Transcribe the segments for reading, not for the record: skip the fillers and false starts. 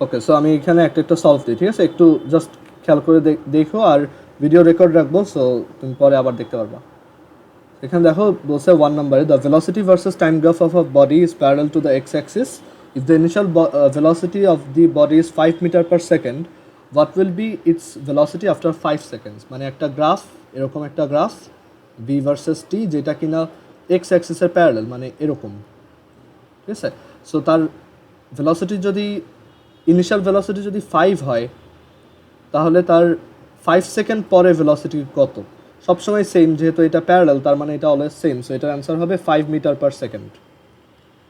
ওকে, so আমি এখানে একটা সলভ দিই, ঠিক আছে? একটু জাস্ট খেয়াল করে দেখো, আর ভিডিও রেকর্ড রাখবো, সো তুমি পরে আবার দেখতে পারবা। এখানে দেখো বলছে 1 নম্বরে, the velocity versus time graph of a body is parallel to the x axis. If the initial velocity of the body is 5 metre per second, what will be its velocity after 5 seconds? মানে একটা graph, এরকম একটা graph v versus t, যেটা কিনা x অ্যাক্সিসের parallel, মানে এরকম, ঠিক আছে? সো তার ভেলোসিটি যদি, ইনিশিয়াল ভেলোসিটি যদি 5 হয়, তাহলে তার 5 সেকেন্ড পরে ভেলোসিটি কত? সবসময় সেম, যেহেতু এটা প্যারালাল, তার মানে এটা অলওয়েজ সেম, সো এটার অ্যান্সার হবে 5 মিটার পার সেকেন্ড।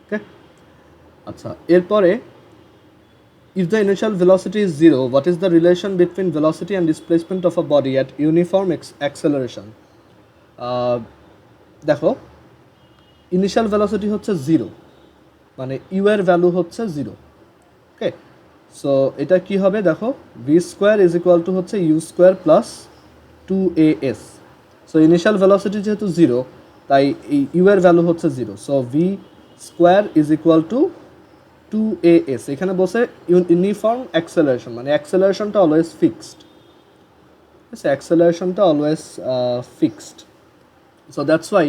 ওকে, আচ্ছা, এরপরে if the initial velocity is 0, what is the relation between velocity and displacement of a body at uniform acceleration? দেখো, ইনিশিয়াল ভেলোসিটি হচ্ছে 0, মানে ইউ এর ভ্যালু হচ্ছে 0। ওকে, সো এটা কি হবে? দেখো, V square is equal to হচ্ছে U square plus 2as। So initial velocity যেহেতু 0, তাই এই ইউ এর ভ্যালু হচ্ছে 0, so V square is equal to 2as। এখানে বসে ইউনিফর্ম অ্যাক্সেলারেশন, মানে অ্যাক্সেলারেশনটা অলওয়েজ ফিক্সড, ঠিক আছে? অ্যাক্সেলারেশনটা always fixed, so that's why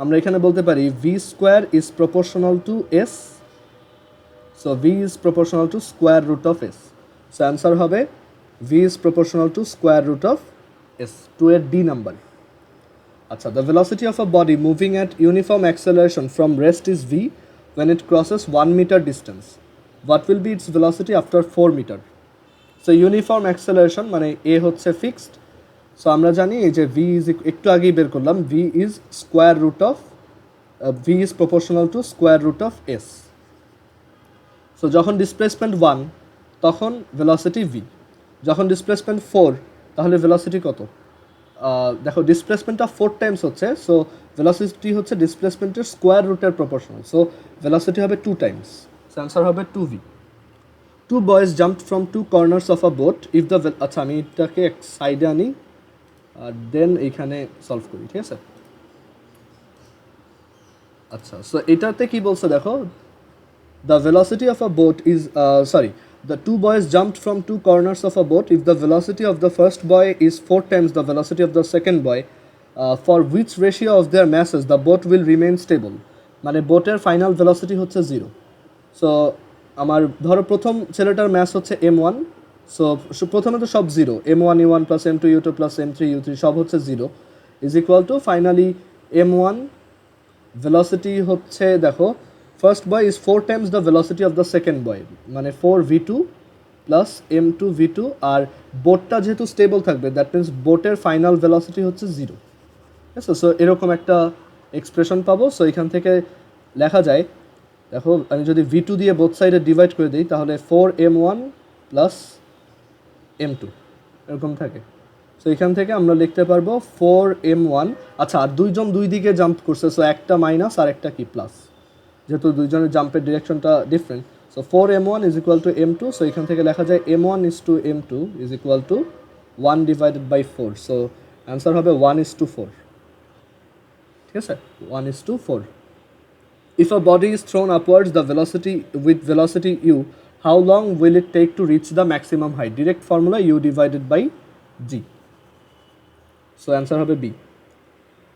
আমরা এখানে বলতে পারি V square is proportional to S, so V is proportional to square root of S. So answer হবে V is proportional to square root of S, 2 এর D number. আচ্ছা, the velocity of a body moving at uniform acceleration from rest is V when it crosses 1 meter distance. What will be its velocity after 4 meter? So uniform acceleration মানে a হচ্ছে fixed, so আমরা জানি যে v is, একটু আগেই বের করলাম, v is square root of, v is proportional to square root of s। So যখন ডিসপ্লেসমেন্ট 1, তখন ভেলোসিটি v, যখন ডিসপ্লেসমেন্ট 4, তাহলে ভেলোসিটি কত? দেখো, ডিসপ্লেসমেন্টটা 4 টাইমস হচ্ছে, সো ভেলোসিটি হচ্ছে ডিসপ্লেসমেন্টের স্কোয়ার রুটের প্রপোর্শনাল, সো ভেলোসিটি হবে 2 টাইমস, সো অ্যান্সার হবে 2v। 2 boys jumped from 2 corners of a boat if the, আচ্ছা আমি এটাকে এক সাইডে আনি আর দেন এইখানে সলভ করি, ঠিক আছে? আচ্ছা, সো এটাতে কি বলছে দেখো, the velocity of a boat is the two boys jumped from 2 corners of a boat. If the velocity of the first boy is 4 times the velocity of the second boy, for which ratio of their masses the boat will remain stable? মানে বোটের final velocity হচ্ছে 0। So আমার ধরো প্রথম ছেলেটার mass হচ্ছে m1, so প্রথমে তো সব 0, m1 u1 plus m2 u2 plus m3 u3 সব হচ্ছে 0, is equal two finally m1 velocity হচ্ছে, দেখো, first boy is 4 Times the velocity of the second boy, মানে 4v2 প্লাস m2v2, আর বোটটা যেহেতু স্টেবল থাকবে, দ্যাট মিনস বোটের ফাইনাল ভেলোসিটি হচ্ছে 0, ঠিক আছে? সো এরকম একটা এক্সপ্রেশন পাবো। সো এখান থেকে লেখা যায়, দেখো, আমি যদি v2 দিয়ে বোথ সাইডে ডিভাইড করে দিই, তাহলে 4m1 প্লাস m2 এরকম থাকে। সো এখান থেকে আমরা লিখতে পারবো 4m1, আচ্ছা, আর দুইজন দুই দিকে জাম্প করছে, সো একটা মাইনাস আর একটা কি প্লাস, যেহেতু দুইজনের জাম্পের ডিরেকশনটা different, so 4m1 is equal to m2, so এখান থেকে লেখা যায় m1 is to m2 is equal to 1 divided by 4, so answer হবে 1:4, ঠিক আছে? 1:4। If a body is thrown upwards the velocity with velocity u, how long will it take to reach the maximum height? Direct formula u divided by g, so answer হবে b।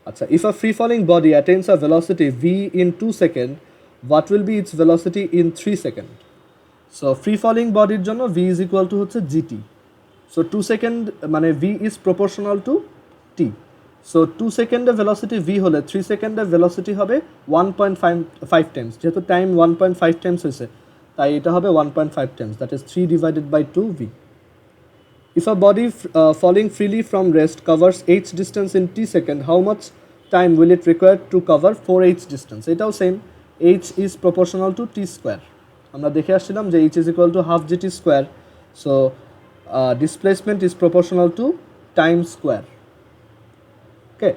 আচ্ছা, if a free falling body attains a velocity v in 2 seconds, what will be its velocity in 3 seconds? So free falling body জন্য v is equal to হচ্ছে gt, so 2 second মানে v is proportional to t, so 2 সেকেন্ডের velocity v হলে 3 সেকেন্ডের velocity হবে 1.5 Times, যেহেতু time 1.5 Times হয়েছে, তাই এটা হবে 1.5 times, that is 3 divided by 2v। If a body falling freely from rest covers h distance in t second, how much time will it require to cover 4h distance? এটাও same, h is proportional to t square, আমরা দেখে আসছিলাম যে h is equal to half gt square, so displacement is proportional to time square। Okay,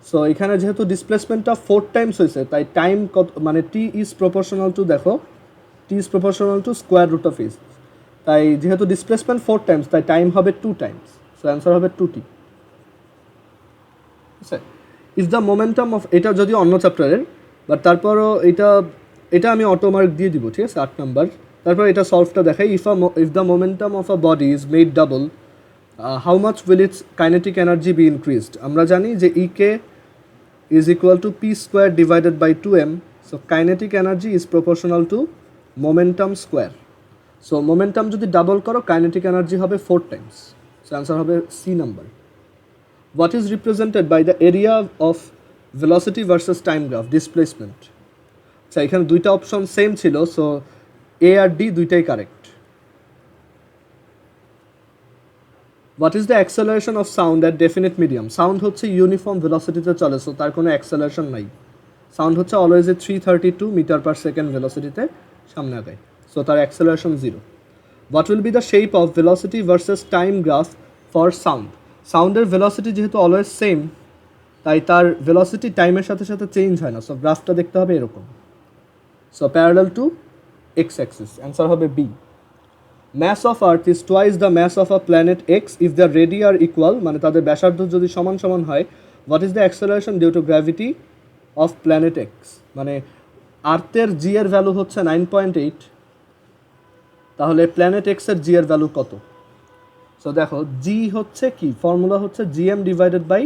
so এখানে যেহেতু ডিসপ্লেসমেন্টটা 4 Times হয়েছে, তাই time কত, মানে t is proportional to, দেখো, t is proportional to square root of h, তাই যেহেতু ডিসপ্লেসমেন্ট 4 টাইমস, তাই টাইম হবে 2 টাইমস, সো অ্যান্সার হবে 2t, ঠিক আছে? ইজ দ্য মোমেন্টাম অফ, এটা যদিও অন্য চ্যাপ্টারের, বাট তারপরও এটা আমি অটোমার্ক দিয়ে দিব, ঠিক আছে? 8 নাম্বার, তারপর এটা সলভটা দেখাই, if the momentum of a body is made double, how much will its kinetic energy be increased? আমরা জানি যে ek is equal to p square divided by 2m, so kinetic energy is proportional to momentum square. So momentum যদি double করো kinetic energy হবে 4 times, so answer হবে C number. What is represented by the area of velocity versus time graph displacement? আচ্ছা এখানে দুইটা option same ছিল, so এ আর D দুইটাই correct. What is the acceleration of sound at definite medium? Sound হচ্ছে uniform ভেলোসিটিতে চলে, so তার কোনো acceleration নাই। সাউন্ড হচ্ছে অলওয়েজ 332 মিটার পার সেকেন্ড ভেলোসিটিতে সামনে আগায়, সো তার acceleration 0। What will be the shape of velocity versus time graph for sound? সাউন্ডের ভেলোসিটি যেহেতু অলওয়েজ সেম, তাই তার ভেলোসিটি টাইমের সাথে সাথে চেঞ্জ হয় না, সো গ্রাফটা দেখতে হবে এরকম। So parallel to x-axis, answer হবে B. Mass of Earth is twice the mass of a planet X if the radii are equal, মানে তাদের ব্যাসার্ধ যদি সমান সমান হয়। What is the acceleration due to gravity of planet X? মানে আর্থের G এর ভ্যালু হচ্ছে 9.8, তাহলে প্ল্যানেট এক্স এর জি এর ভ্যালু কত? সো দেখো জি হচ্ছে কি, ফর্মুলা হচ্ছে GM divided by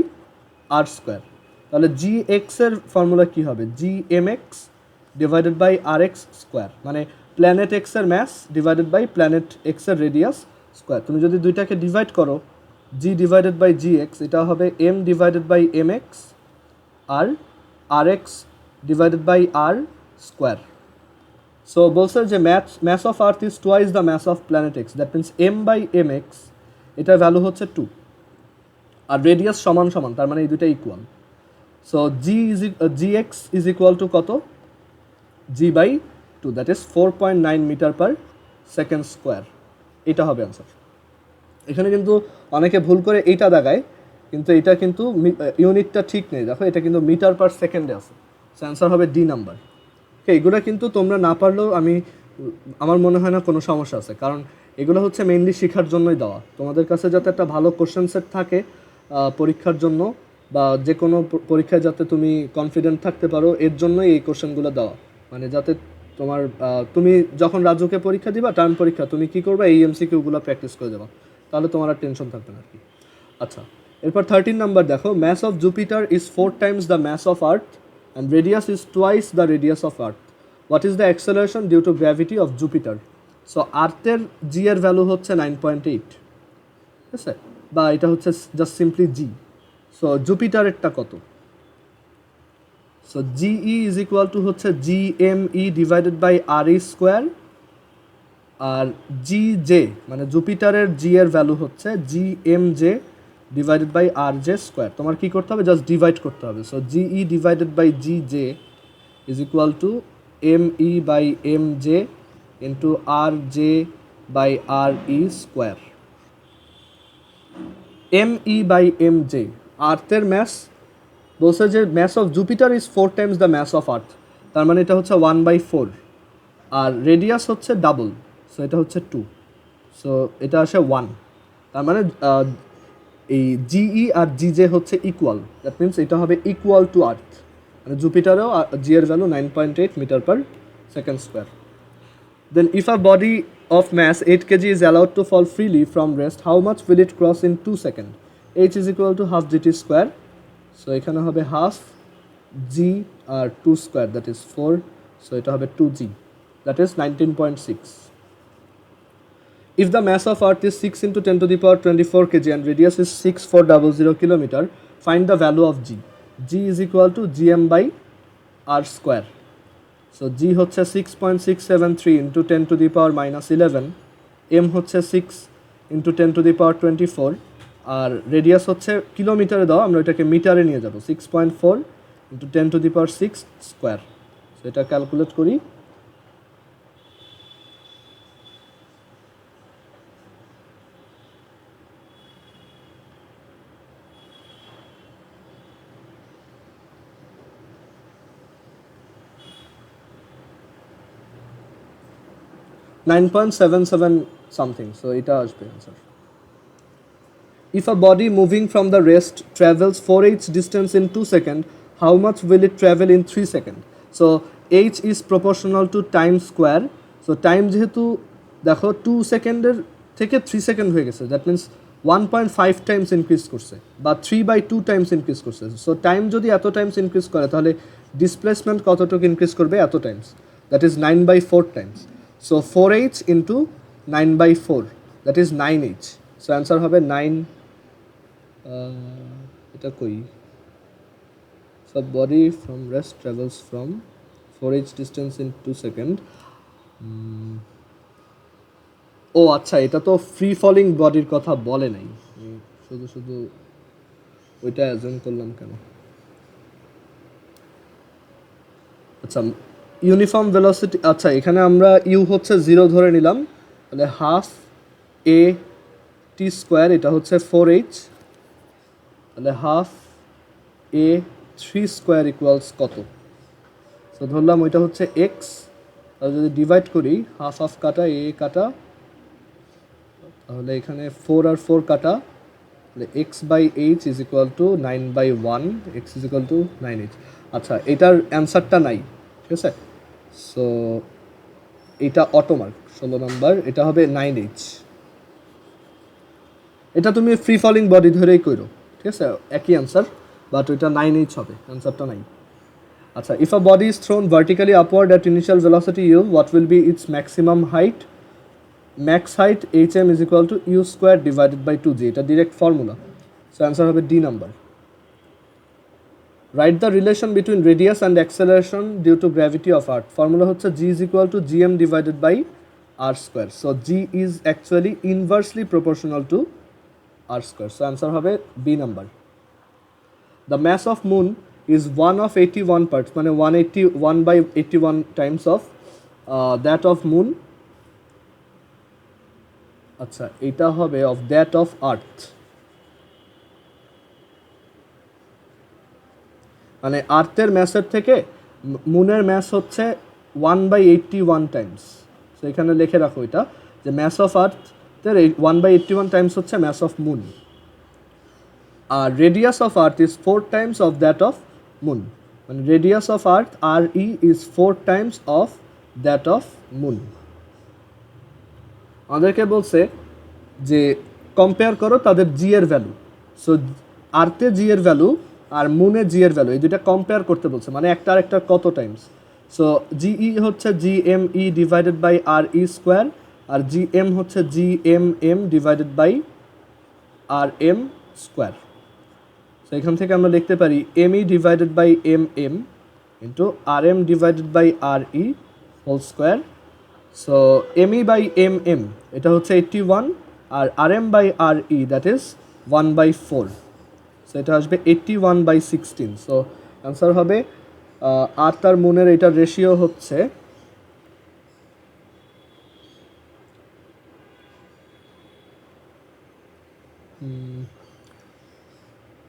R square, তাহলে জি এক্স এর ফর্মুলা কি হবে? G M x divided by R x square, মানে প্ল্যানেট এক্সের ম্যাস ডিভাইডেড বাই প্ল্যানেট এক্সের রেডিয়াস স্কোয়ার। তুমি যদি দুইটাকে ডিভাইড করো, g divided by g x, এটা হবে M divided by M x আর R x divided by R square. So বলছে যে mass of earth is twice the mass of planet x, that means M by M x, এটার value হচ্ছে 2, আর radius সমান সমান, তার মানে এই দুইটা equal. So G X is equal to কত? G by 2, that is 4.9 metre per second square, এটা হবে অ্যান্সার। এখানে কিন্তু অনেকে ভুল করে এইটা দেখায়, কিন্তু এটা কিন্তু ইউনিটটা ঠিক নেই, দেখো এটা কিন্তু মিটার পার সেকেন্ডে আছে, অ্যান্সার হবে ডি নাম্বার। এগুলো কিন্তু তোমরা না পারলেও আমার মনে হয় না কোনো সমস্যা আছে, কারণ এগুলো হচ্ছে মেইনলি শেখার জন্যই দেওয়া, তোমাদের কাছে যাতে একটা ভালো কোশ্চেন সেট থাকে পরীক্ষার জন্য, বা যে কোনো পরীক্ষায় যাতে তুমি কনফিডেন্ট থাকতে পারো, এর জন্যই এই কোশ্চেনগুলো দেওয়া। মানে যাতে তোমার তুমি যখন রাজ্যকে পরীক্ষা দিবা, টার্ম পরীক্ষা, তুমি কী করবা, এই এমসিকিউগুলো প্র্যাকটিস করে দেবা, তাহলে তোমার আর টেনশন থাকবে না আর কি। আচ্ছা, এরপর 13 নাম্বার দেখো, mass of Jupiter is 4 times the mass of earth and radius is twice the radius of earth. What is the acceleration due to gravity of Jupiter? So আর্থের জি এর ভ্যালু হচ্ছে 9.8, ঠিক আছে, বা এটা হচ্ছে জাস্ট সিম্পলি জি। সো জুপিটারেরটা কত? So G E is equal to হচ্ছে G M E divided by R E square, আর জি জে মানে জুপিটারের জি এর ভ্যালু হচ্ছে G M J divided by R J square. তোমার কী করতে হবে? জাস্ট ডিভাইড করতে হবে। So G E divided by G J is equal to M E by M J into R J by R E square. M E by M J, আর্থের mass বলছে যে mass of Jupiter is 4 times the mass of earth, তার মানে এটা হচ্ছে 1/4, আর radius হচ্ছে double, so এটা হচ্ছে 2, সো এটা আসে 1, তার মানে এই জিই আর জি জে হচ্ছে ইকুয়াল, দ্যাট মিনস এটা হবে ইকুয়াল টু আর্থ, মানে জুপিটারেও জি এর value 9.8 metre per second square. Then if a body of mass 8 kg is allowed to fall freely from rest, how much will it cross in 2 seconds? H is equal to half gt square, so এখানে হবে half g R 2 square, that is 4, so এটা হবে 2g, that is 19.6. If the mass of earth is 6 into 10 to the power 24 kg and radius is 6400 kilometer, find the value of g. G is equal to gm by r square. So g হচ্ছে 6.673 into 10 to the power minus 11, m হচ্ছে 6 into 10 to the power 24, আর radius হচ্ছে কিলোমিটারে দাও, আমরা এটাকে মিটারে নিয়ে যাব, 6.4 into 10 to the power 6 square. So এটা ক্যালকুলেট করি, $9.77 something, so এটা আসবে answer. If a body moving from the rest travels 4h distance in 2 seconds, how much will it travel in 3 seconds? So h is proportional to time square, so time যেহেতু দেখো 2 সেকেন্ডের থেকে 3 second হয়ে গেছে, that means 1.5 Times increase করছে বা 3/2 Times increase করছে। So time যদি এত টাইমস ইনক্রিজ করে তাহলে ডিসপ্লেসমেন্ট কতটুকু ইনক্রিজ করবে? এত times, that is 9/4 times. So 4h into 9/4, that is 9h। So answer হবে 9, এটা কই, so body from rest travels from 4h distance in 2 second. ও আচ্ছা, এটা তো ফ্রি ফলিং বডির কথা বলে নাই, শুধু শুধু ওইটা অ্যাজুম করলাম কেন? আচ্ছা, ইউনিফর্ম ভেলোসিটি, আচ্ছা এখানে আমরা ইউ হচ্ছে 0 ধরে নিলাম, তাহলে হাফ এ টি স্কোয়ার, এটা হচ্ছে 4h, তাহলে হাফ এ 3 স্কোয়ার ইকুয়ালস কত? তো ধরলাম ওইটা হচ্ছে এক্স, তাহলে যদি ডিভাইড করি হাফ হাফ কাটা এ কাটা, তাহলে এখানে 4 আর 4 কাটা, তাহলে x/h is equal two 9/1, x is equal two 9h। আচ্ছা, এটার অ্যান্সারটা নাই, ঠিক আছে? সো এটা অটোমার্ক 16 নাম্বার, এটা হবে 9h। এটা তুমি ফ্রি ফলিং বডি ধরেই করো, ঠিক আছে, একই অ্যান্সার, বাট ওইটা 9h হবে, অ্যান্সারটা নাই। আচ্ছা, if a body is thrown vertically upward at initial velocity u, what will be its maximum height? Max height hm is equal to u square divided by 2g, এটা direct formula. So answer হবে D number. Write the relation between radius and acceleration due to gravity of earth. Formula হচ্ছে g is equal to gm divided by r square. So g is actually inversely proportional to r square. So answer হবে B number. The mass of moon is 1 of 81 parts, মানে 1/81 times of that of moon। আচ্ছা, এটা হবে of that of earth, মানে আর্থের ম্যাসের থেকে মুনের mass হচ্ছে 1/81 Times. তো এখানে লিখে রাখো এটা, যে ম্যাস অফ আর্থের 1/81 টাইমস হচ্ছে ম্যাস অফ মুন, আর radius of earth is 4 times of that of moon, মানে radius of earth R E is 4 times of that of moon. আমাদেরকে বলছে যে কম্পেয়ার করো তাদের জি এর ভ্যালু। সো আর্থে জি এর ভ্যালু আর মুনে জি এর ভ্যালু, এই দুইটা কম্পেয়ার করতে বলছে, মানে একটা আর একটা কত টাইমস। সো জিই হচ্ছে G M E divided by R E square, আর জি এম হচ্ছে G M M divided by R M square. So এখান থেকে আমরা লিখতে পারি M E divided by M M into R M divided by R E whole square. So M E by M M এটা হচ্ছে 81, আর R M by R E that is 1/4। So এটা আসবে 81/16। সো অ্যান্সার হবে আর্থ আর মুনের এটার ratio হচ্ছে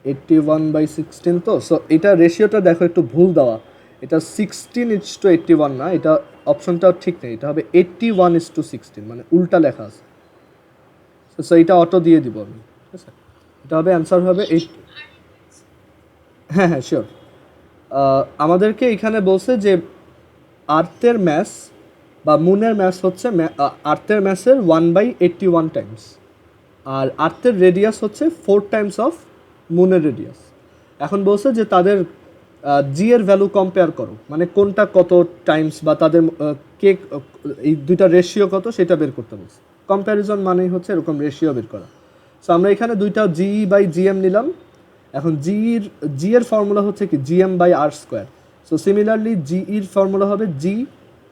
81/16। তো so এটা রেশিওটা দেখো একটু ভুল দেওয়া, এটা 16:81 না, এটা অপশনটাও ঠিক নেই, এটা হবে 81:16, মানে উল্টা লেখা আছে। সো এটা অটো দিয়ে দিব আমি, ঠিক আছে? এটা হবে অ্যান্সার হবে 8। হ্যাঁ হ্যাঁ শিওর। আমাদেরকে এখানে বলছে যে আর্থের ম্যাস বা মুনের ম্যাস হচ্ছে আর্থের ম্যাসের 1/81 টাইমস, আর আর্থের রেডিয়াস হচ্ছে 4 টাইমস অফ মুনের রেডিয়াস। এখন বলছে যে তাদের জি এর ভ্যালু কম্পেয়ার করো, মানে কোনটা কত টাইমস বা তাদের কে এই দুইটা রেশিও কত সেটা বের করতে বলছে। কম্প্যারিজন মানেই হচ্ছে এরকম রেশিও বের করা। সো আমরা এখানে দুইটা জিই বাই জিএম নিলাম। এখন জি এর ফর্মুলা হচ্ছে কি G M by R square. So similarly জিইর ফর্মুলা হবে G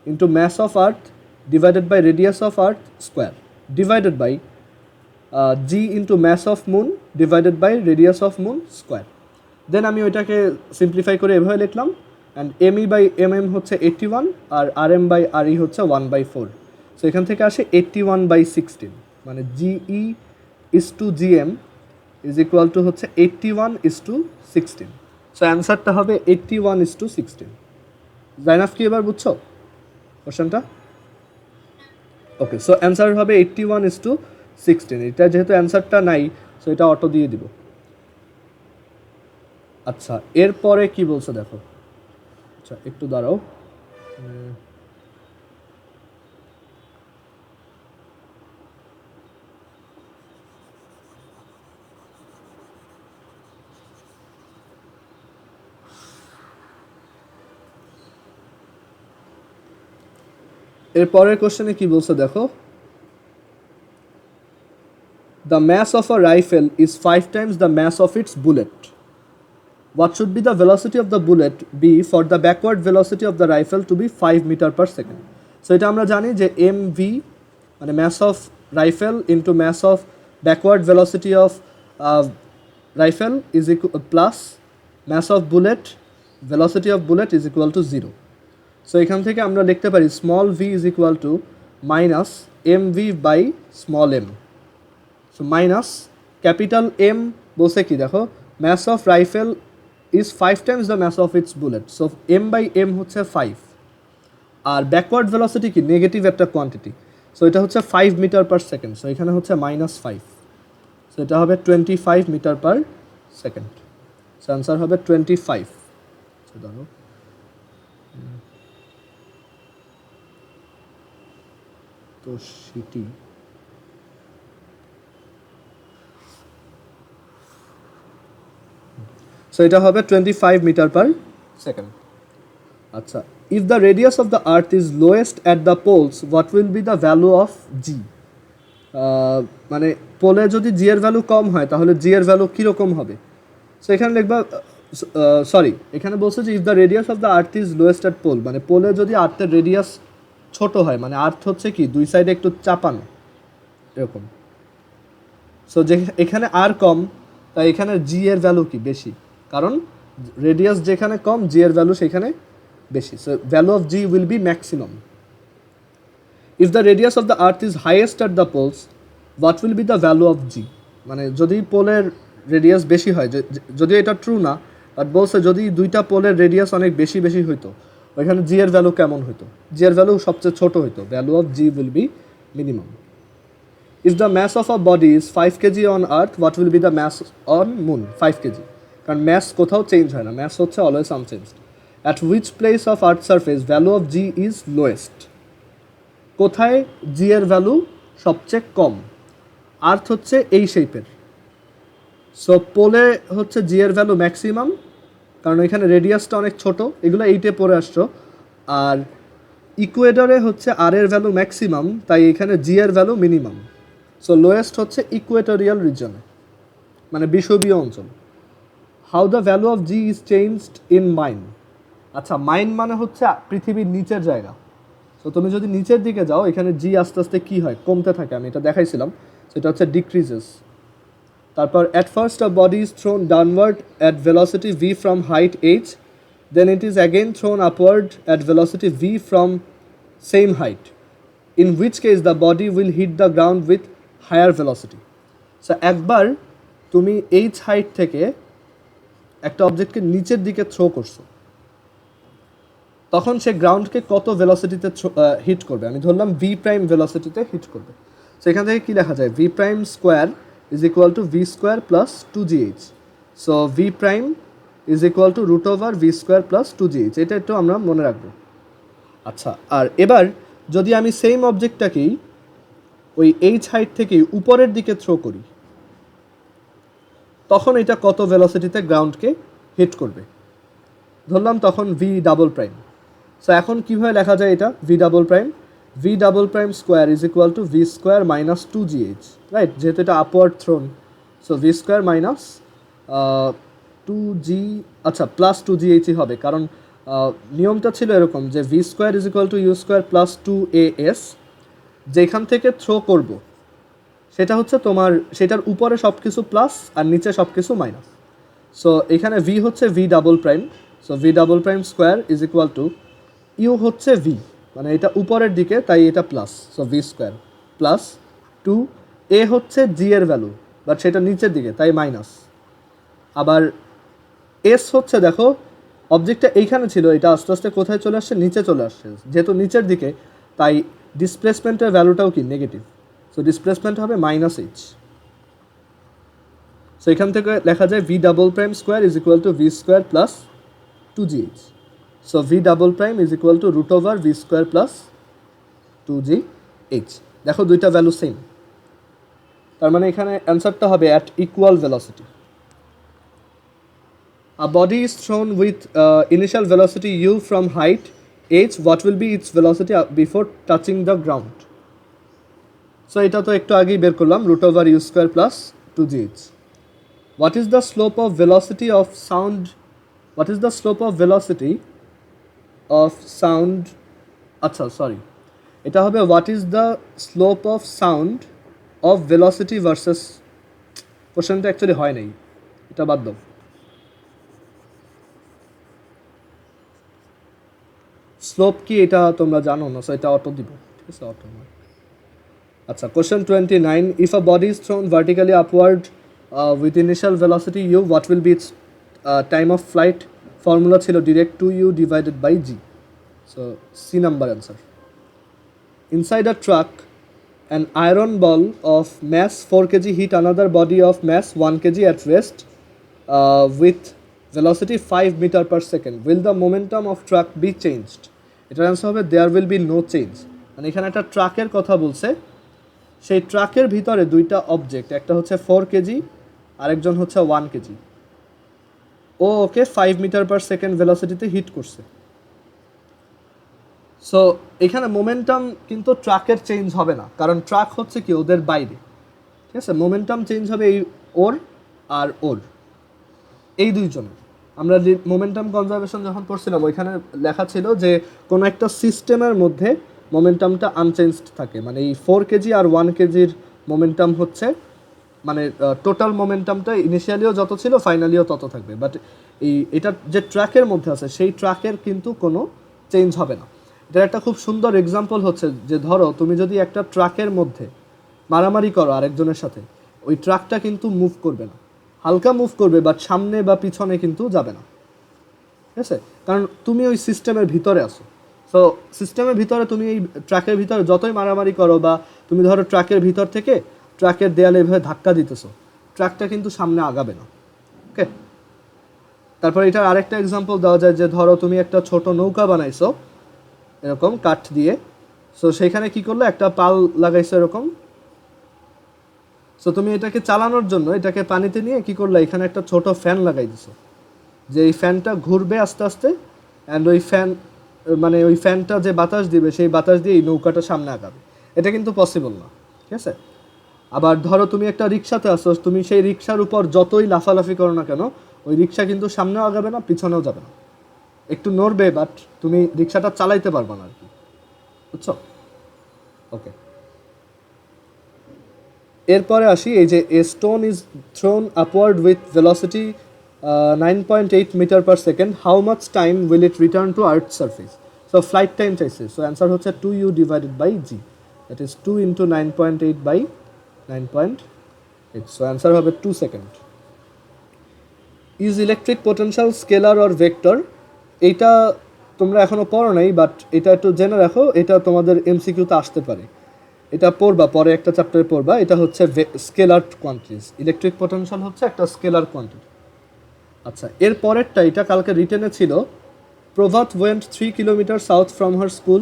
into mass of earth divided by radius of earth square divided by G into mass of moon divided by radius of moon square. Then আমি ওইটাকে simplify করে এভাবে লিখলাম, and M E by M M হচ্ছে 81, আর R M by R ই হচ্ছে 1/4। So এখান থেকে আসে 81/16, মানে g e is to g m is equal to হচ্ছে 81:16। সো অ্যান্সারটা হবে 81:16। জাইনাফ কি এবার বুঝছো কোশ্চেনটা? ওকে, সো অ্যান্সার হবে 81:16। এটা যেহেতু অ্যান্সারটা নাই, সো এটা অটো দিয়ে দিব। আচ্ছা, এরপরে কি বলছে দেখো। আচ্ছা একটু দাঁড়াও, এর পরের কোশ্চেনে কি বলছে দেখো, the mass of a rifle is 5 times the mass of its bullet. What should be the velocity of the bullet be for the backward velocity of the rifle to be 5 meter per second? So এটা আমরা জানি যে mv মানে mass of rifle into mass of backward velocity of rifle is equal plus mass of bullet velocity of bullet is equal to 0. So এখান থেকে আমরা লিখতে পারি small v is equal to minus mv by small m. So minus capital M বলছে কি দেখো, mass of rifle is 5 times the mass of its bullet. So m by m হচ্ছে 5 আর backward velocity কি নেগেটিভ একটা quantity, so এটা হচ্ছে 5 metre per second, so এখানে হচ্ছে -5, সো এটা হবে 25 metre per second, so answer হবে 25। সো ধরো তো সিটি সো এটা হবে 25 মিটার পার সেকেন্ড। আচ্ছা, if the radius of the earth is lowest at the poles, what will be the value of g? মানে পোলে যদি জি এর ভ্যালু কম হয় তাহলে জি এর ভ্যালু কীরকম হবে? সো এখানে লিখবা, সরি এখানে বলছে যে if the radius of the earth is lowest at pole, মানে পোলে যদি আর্থের রেডিয়াস ছোট হয়, মানে আর্থ হচ্ছে কি দুই সাইডে একটু চাপানো এরকম, সো যে এখানে আর কম তাই এখানে জি এর ভ্যালু কি বেশি, কারণ রেডিয়াস যেখানে কম জি এর ভ্যালু সেখানে বেশি, so value of G will be maximum. If the radius of the earth is highest at the poles, what will be the value of G? মানে যদি পোলের রেডিয়াস বেশি হয়, যদিও এটা ট্রু না, বাট বলছে যদি দুইটা পোলের রেডিয়াস অনেক বেশি বেশি হইতো ওইখানে জি এর ভ্যালু কেমন হইতো? জি এর ভ্যালু সবচেয়ে ছোট হইতো, value of G will B minimum. If the mass of a body is 5 kg on earth, what will be the mass on moon? 5 kg, কারণ ম্যাস কোথাও চেঞ্জ হয় না, ম্যাস হচ্ছে always unchanged. At which place of earth surface value of g is lowest? কোথায় জি এর value সবচেয়ে কম? আর্থ হচ্ছে এই শেপের, সো পোলে হচ্ছে জি এর ভ্যালু ম্যাক্সিমাম, কারণ এখানে রেডিয়াসটা অনেক ছোট, এগুলো এইটে পড়ে আসছো। আর ইকুয়েডরে হচ্ছে আর এর ভ্যালু ম্যাক্সিমাম, তাই এখানে জি এর ভ্যালু মিনিমাম, সো লোয়েস্ট হচ্ছে ইকুয়েটোরিয়াল রিজনে, মানে বিষুবীয় অঞ্চল। How the value of g is changed in mine? আচ্ছা, মাইন মানে হচ্ছে পৃথিবীর নিচের জায়গা, সো তুমি যদি নিচের দিকে যাও এখানে জি আস্তে আস্তে কী হয়, কমতে থাকে, আমি এটা দেখাইছিলাম, সেটা হচ্ছে ডিক্রিজেস। তারপর at first a body is thrown downward at velocity v from height h, then it is again thrown upward at velocity v from same height, in which case the body will hit the ground with higher velocity. So একবার তুমি H height থেকে একটা অবজেক্টকে নিচের দিকে throw করছো, তখন সে গ্রাউন্ডকে কত ভেলোসিটিতে hit করবে? আমি ধরলাম ভি প্রাইম ভেলোসিটিতে হিট করবে, সেখান থেকে কী লেখা যায়? V prime square is equal to v square plus 2gh, so v prime is equal to root over v square plus 2gh, এটা একটু আমরা মনে রাখবো। আচ্ছা, আর এবার যদি আমি সেম অবজেক্টটাকেই ওই এইচ হাইট থেকেই উপরের দিকে থ্রো করি, তখন এটা কত ভেলোসিটিতে গ্রাউন্ডকে হিট করবে? ধরলাম তখন ভি ডাবল প্রাইম, সো এখন কীভাবে লেখা যায় এটা? V double prime square is equal to v square minus 2gh, right, যেহেতু এটা upward thrown, so V square minus 2g, আচ্ছা প্লাস 2gh হবে, কারণ নিয়মটা ছিল এরকম যে v square is equal to u square plus 2as, যেখান থেকে থ্রো করব সেটা হচ্ছে তোমার সেটার উপরে সব কিছু প্লাস আর নিচে সব কিছু মাইনাস, সো এখানে ভি হচ্ছে v double prime, so v double prime square is equal to u হচ্ছে ভি, মানে এটা উপরের দিকে তাই এটা plus, so V square plus 2, a হচ্ছে জি এর ভ্যালু বাট সেটা নিচের দিকে তাই মাইনাস, আবার এস হচ্ছে দেখো অবজেক্টটা এইখানে ছিল, এটা আস্তে আস্তে কোথায় চলে আসছে? নিচে চলে আসছে, যেহেতু নিচের দিকে তাই ডিসপ্লেসমেন্টের ভ্যালুটাও কি নেগেটিভ, সো ডিসপ্লেসমেন্ট হবে -h, সো এখান থেকে লেখা যায় v double prime square is equal to v square plus 2gh, so v double prime is equal to root over v square plus 2gh। দেখো দুইটা ভ্যালু সেম, তার মানে এখানে অ্যান্সারটা হবে at equal velocity. A body is thrown with initial velocity u from height h, what will be its velocity before touching the ground? So এটা তো একটু আগেই বের করলাম, root over u square plus 2gh. What is the slope of velocity of sound? What is the slope of velocity of sound? আচ্ছা sorry, এটা হবে what is the slope of sound of velocity versus, কোশ্চেনটা actually হয় নাই, এটা বাদ দাও। Slope কি এটা তোমরা জানো না, সো এটা অটো দিব, ঠিক আছে, অটো না। আচ্ছা, question 29, if a body is thrown vertically upward with initial velocity U, what will be its time of flight? Formula ছিল direct 2u divided by g. So C number answer. Inside a truck an iron ball of mass 4 kg hit another body of mass 1 kg at rest with velocity 5 meter per second. Will the momentum of truck be changed? এটার answer হবে there will be no change. মানে এখানে একটা ট্রাকের কথা বলছে, সেই ট্রাকের ভিতরে দুইটা অবজেক্ট, একটা হচ্ছে 4 কেজি আরেকজন হচ্ছে 1 কেজি, ও ওকে 5 মিটার পার সেকেন্ড ভেলোসিটিতে হিট করছে। সো এখানে মোমেন্টাম কিন্তু ট্রাকের চেঞ্জ হবে না, কারণ ট্রাক হচ্ছে কি ওদের বাইরে, ঠিক আছে। মোমেন্টাম চেঞ্জ হবে এই ওর আর ওর, এই দুইজনের। আমরা মোমেন্টাম কনজারভেশন যখন পড়ছিলাম ওইখানে লেখা ছিল যে কোনো একটা সিস্টেমের মধ্যে মোমেন্টামটা আনচেঞ্জড থাকে, মানে এই 4 কেজি আর 1 কেজির মোমেন্টাম হচ্ছে, মানে টোটাল মোমেন্টামটা ইনিশিয়ালিও যত ছিল ফাইনালিও তত থাকবে, বাট এটা যে ট্র্যাকের মধ্যে আছে সেই ট্র্যাকের কিন্তু কোনো চেঞ্জ হবে না। এটার একটা খুব সুন্দর এক্সাম্পল হচ্ছে যে ধরো তুমি যদি একটা ট্রাকের মধ্যে মারামারি করো আরেকজনের সাথে, ওই ট্রাকটা কিন্তু মুভ করবে না, হালকা মুভ করবে, বাট সামনে বা পিছনে কিন্তু যাবে না, ঠিক আছে, কারণ তুমি ওই সিস্টেমের ভিতরে আসো। সো সিস্টেমের ভিতরে তুমি এই ট্রাকের ভিতরে যতই মারামারি করো, বা তুমি ধরো ট্রাকের ভিতর থেকে ট্রাকের দেয়ালে এভাবে ধাক্কা দিতেছো, ট্রাকটা কিন্তু সামনে আগাবে না, ওকে। তারপর এটার আরেকটা এক্সাম্পল দেওয়া যায় যে ধরো তুমি একটা ছোট নৌকা বানাইছো এরকম কাঠ দিয়ে, সো সেইখানে কি করলো, একটা পাল লাগাইছো এরকম। সো তুমি এটাকে চালানোর জন্য এটাকে পানিতে নিয়ে কি করলো, এখানে একটা ছোট ফ্যান লাগাই দিছো, যে এই ফ্যানটা ঘুরবে আস্তে আস্তে, অ্যান্ড ওই ফ্যান মানে ওই ফ্যানটা যে বাতাস দিবে সেই বাতাস দিয়ে এই নৌকাটা সামনে আগাবে। এটা কিন্তু পসিবল না, ঠিক আছে। আবার ধরো তুমি একটা রিক্সাতে আসো, তুমি সেই রিক্সার উপর যতই লাফালাফি করো না কেন, ওই রিক্সা কিন্তু সামনেও আগাবে না পিছনেও যাবে না, একটু নড়বে, বাট তুমি রিক্সাটা চালাইতে পারবে না আর কি, বুঝছো? ওকে, এরপরে আসি এই যে a stone is thrown upward with velocity 9.8 metre per second, how much time will it return to earth surface? So flight time চাইছে, সো অ্যান্সার হচ্ছে 2u divided by g, that is 2 into 9.8 by 9.8, so answer হবে 2 second. Is electric potential scalar or vector? এইটা তোমরা এখনও পড়ো নাই, but এটা একটু জেনে রাখো, এটা তোমাদের এমসিকিউতে আসতে পারে, এটা পড়বা, পরে একটা চ্যাপ্টারে পড়বা। এটা হচ্ছে স্কেলার কোয়ান্টিটিস, ইলেকট্রিক পোটেনশিয়াল হচ্ছে একটা স্কেলার কোয়ান্টিটি। আচ্ছা, এর পরেরটা এটা কালকে রিটেনে ছিল, Prabhat went 3 kilometre south from her school.